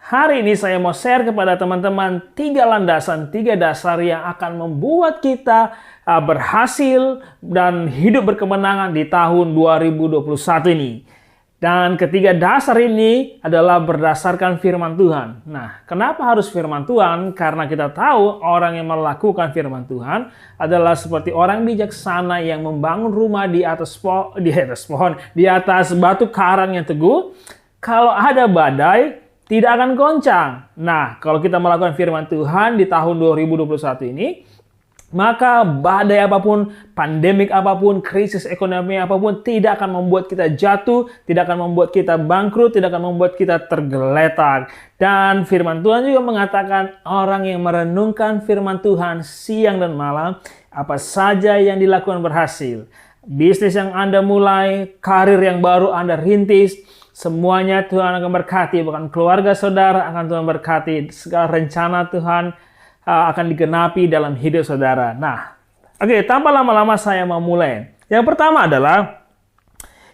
Hari ini saya mau share kepada teman-teman 3 dasar yang akan membuat kita berhasil dan hidup berkemenangan di tahun 2021 ini. Dan ketiga dasar ini adalah berdasarkan firman Tuhan. Nah, kenapa harus firman Tuhan? Karena kita tahu orang yang melakukan firman Tuhan adalah seperti orang bijaksana yang membangun rumah di atas batu karang yang teguh. Kalau ada badai, tidak akan goncang. Nah, kalau kita melakukan firman Tuhan di tahun 2021 ini, maka badai apapun, pandemik apapun, krisis ekonomi apapun tidak akan membuat kita jatuh, tidak akan membuat kita bangkrut, tidak akan membuat kita tergeletak. Dan firman Tuhan juga mengatakan orang yang merenungkan firman Tuhan siang dan malam, apa saja yang dilakukan berhasil. Bisnis yang Anda mulai, karir yang baru Anda rintis, semuanya Tuhan akan berkati. Bahkan keluarga saudara akan Tuhan berkati. Segala rencana Tuhan akan digenapi dalam hidup saudara. Nah, oke, tanpa lama-lama saya mau mulai. Yang pertama adalah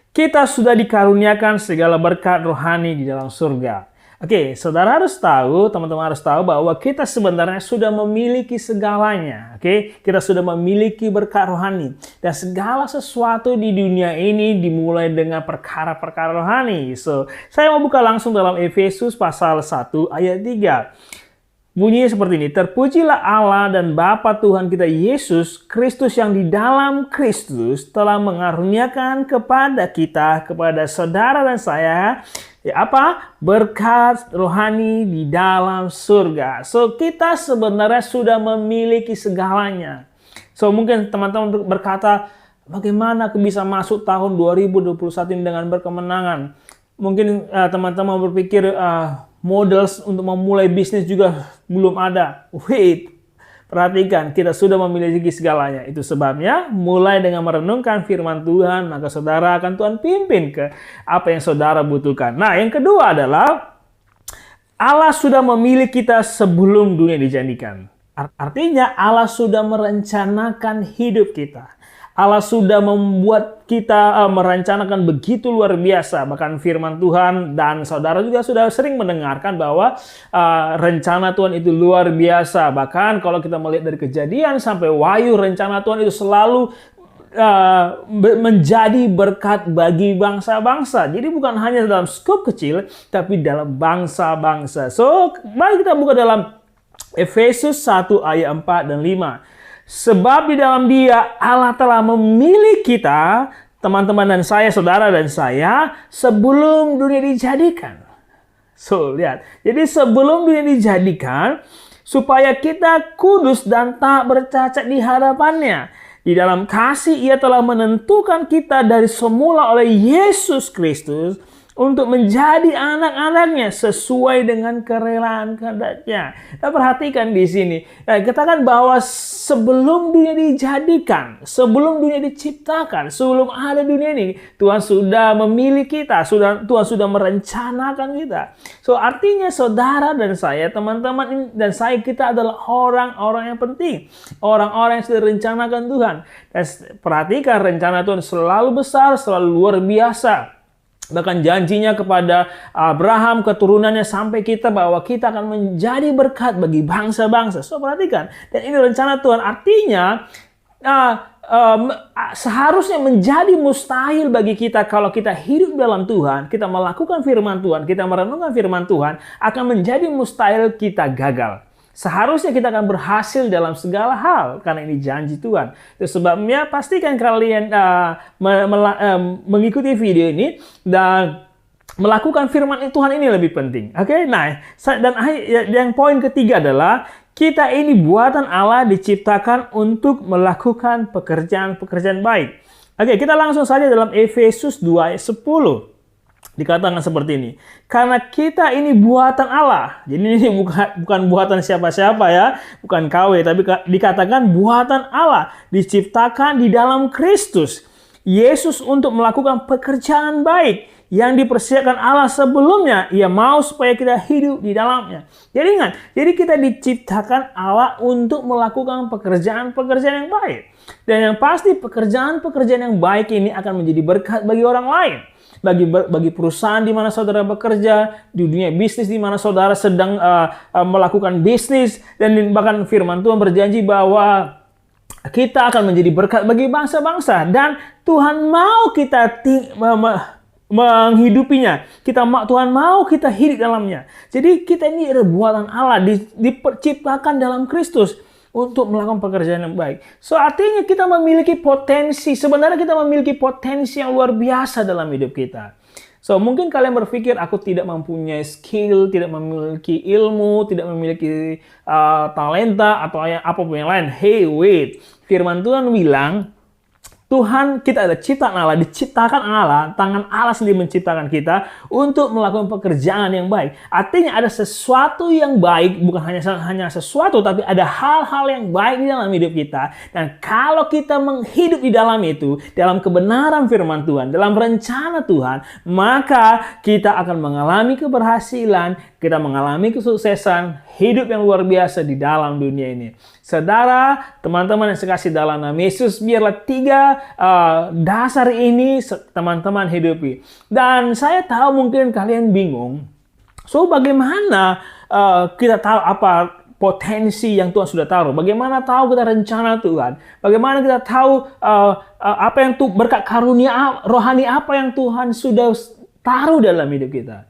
kita sudah dikaruniakan segala berkat rohani di dalam surga. Oke, saudara harus tahu, teman-teman harus tahu bahwa kita sebenarnya sudah memiliki segalanya. Oke, kita sudah memiliki berkat rohani. Dan segala sesuatu di dunia ini dimulai dengan perkara-perkara rohani. So, saya mau buka langsung dalam Efesus pasal 1 ayat 3. Bunyinya seperti ini, terpujilah Allah dan Bapa Tuhan kita Yesus Kristus yang di dalam Kristus telah mengaruniakan kepada kita, kepada saudara dan saya, berkat rohani di dalam surga. So, kita sebenarnya sudah memiliki segalanya. So, mungkin teman-teman berkata, bagaimana aku bisa masuk tahun 2021 ini dengan berkemenangan? Mungkin teman-teman berpikir, modal untuk memulai bisnis juga belum ada. Wait, perhatikan, kita sudah memiliki segalanya. Itu sebabnya, mulai dengan merenungkan firman Tuhan, maka saudara akan Tuhan pimpin ke apa yang saudara butuhkan. Nah, yang kedua adalah, Allah sudah memilih kita sebelum dunia dijadikan. Artinya, Allah sudah merencanakan hidup kita. Allah sudah membuat kita merencanakan begitu luar biasa. Bahkan firman Tuhan dan saudara juga sudah sering mendengarkan bahwa rencana Tuhan itu luar biasa. Bahkan kalau kita melihat dari Kejadian sampai Wahyu, rencana Tuhan itu selalu menjadi berkat bagi bangsa-bangsa. Jadi bukan hanya dalam skop kecil, tapi dalam bangsa-bangsa. So, mari kita buka dalam Efesus 1 ayat 4 dan 5. Sebab di dalam Dia Allah telah memilih kita, teman-teman dan saya, saudara dan saya, sebelum dunia dijadikan. So, lihat. Jadi sebelum dunia dijadikan, supaya kita kudus dan tak bercacat di hadapannya. Di dalam kasih Ia telah menentukan kita dari semula oleh Yesus Kristus untuk menjadi anak-anaknya sesuai dengan kerelaan kehendak-Nya. Nah, perhatikan di sini. Nah, katakan bahwa sebelum dunia dijadikan, sebelum dunia diciptakan, sebelum ada dunia ini, Tuhan sudah memilih kita, Tuhan sudah merencanakan kita. So, artinya saudara dan saya, teman-teman dan saya, kita adalah orang-orang yang penting. Orang-orang yang sudah direncanakan Tuhan. Dan perhatikan, rencana Tuhan selalu besar, selalu luar biasa. Bahkan janjinya kepada Abraham, keturunannya sampai kita, bahwa kita akan menjadi berkat bagi bangsa-bangsa. So, perhatikan. Dan ini rencana Tuhan. Artinya, seharusnya menjadi mustahil bagi kita kalau kita hidup dalam Tuhan, kita melakukan firman Tuhan, kita merenungkan firman Tuhan, akan menjadi mustahil kita gagal. Seharusnya kita akan berhasil dalam segala hal, karena ini janji Tuhan. Itu sebabnya pastikan kalian mengikuti video ini dan melakukan firman Tuhan ini lebih penting. Oke, nah, dan yang poin ketiga adalah kita ini buatan Allah, diciptakan untuk melakukan pekerjaan-pekerjaan baik. Oke, kita langsung saja dalam Efesus 2 ayat 10. Dikatakan seperti ini. Karena kita ini buatan Allah. Jadi ini bukan buatan siapa-siapa ya. Bukan KW. Tapi dikatakan buatan Allah. Diciptakan di dalam Kristus Yesus untuk melakukan pekerjaan baik yang dipersiapkan Allah sebelumnya. Ia mau supaya kita hidup di dalamnya. Jadi ingat. Jadi kita diciptakan Allah untuk melakukan pekerjaan-pekerjaan yang baik. Dan yang pasti pekerjaan-pekerjaan yang baik ini akan menjadi berkat bagi orang lain. bagi perusahaan di mana saudara bekerja, di dunia bisnis di mana saudara sedang melakukan bisnis, dan bahkan firman Tuhan berjanji bahwa kita akan menjadi berkat bagi bangsa-bangsa, dan Tuhan mau kita menghidupinya. Tuhan mau kita hidup dalamnya. Jadi kita ini adalah buatan Allah, diciptakan dalam Kristus untuk melakukan pekerjaan yang baik. So artinya kita memiliki potensi, sebenarnya kita memiliki potensi yang luar biasa dalam hidup kita. So mungkin kalian berpikir aku tidak mempunyai skill, tidak memiliki ilmu, tidak memiliki talenta atau apapun yang lain. Hey wait, firman Tuhan bilang Tuhan, kita ada ciptaan Allah, diciptakan Allah, tangan Allah sendiri menciptakan kita untuk melakukan pekerjaan yang baik. Artinya ada sesuatu yang baik, bukan hanya sesuatu, tapi ada hal-hal yang baik di dalam hidup kita. Dan kalau kita menghidup di dalam itu, dalam kebenaran firman Tuhan, dalam rencana Tuhan, maka kita akan mengalami keberhasilan, kita mengalami kesuksesan, hidup yang luar biasa di dalam dunia ini. Saudara, teman-teman yang sekasih dalam nama Yesus, biarlah 3 dasar ini teman-teman hidupi. Dan saya tahu mungkin kalian bingung. So, bagaimana kita tahu apa potensi yang Tuhan sudah taruh? Bagaimana tahu kita rencana Tuhan? Bagaimana kita tahu apa yang berkat karunia rohani apa yang Tuhan sudah taruh dalam hidup kita?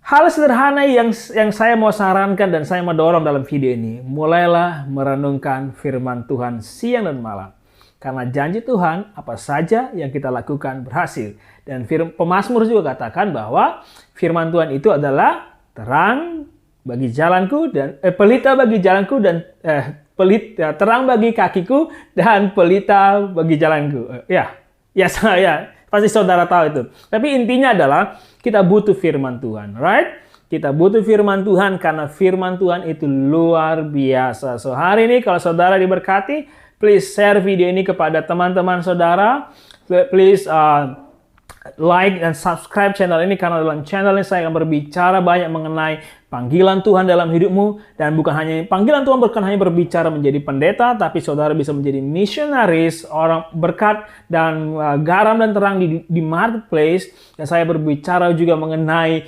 Hal sederhana yang saya mau sarankan dan saya mau dorong dalam video ini, mulailah merenungkan firman Tuhan siang dan malam. Karena janji Tuhan, apa saja yang kita lakukan berhasil. Dan pemazmur juga katakan bahwa firman Tuhan itu adalah terang bagi jalanku dan pelita bagi jalanku dan terang bagi kakiku dan pelita bagi jalanku. Ya, pasti saudara tahu itu. Tapi intinya adalah kita butuh firman Tuhan, right? Kita butuh firman Tuhan karena firman Tuhan itu luar biasa. So hari ini kalau saudara diberkati, please share video ini kepada teman-teman saudara. Please like dan subscribe channel ini karena dalam channel ini saya akan berbicara banyak mengenai panggilan Tuhan dalam hidupmu, dan bukan hanya panggilan Tuhan bukan hanya berbicara menjadi pendeta, tapi saudara bisa menjadi misionaris, orang berkat dan garam dan terang di marketplace. Dan saya berbicara juga mengenai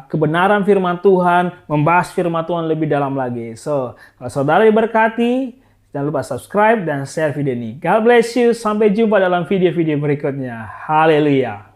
kebenaran firman Tuhan, membahas firman Tuhan lebih dalam lagi. So, kalau saudara diberkati, jangan lupa subscribe dan share video ini. God bless you. Sampai jumpa dalam video-video berikutnya. Haleluya.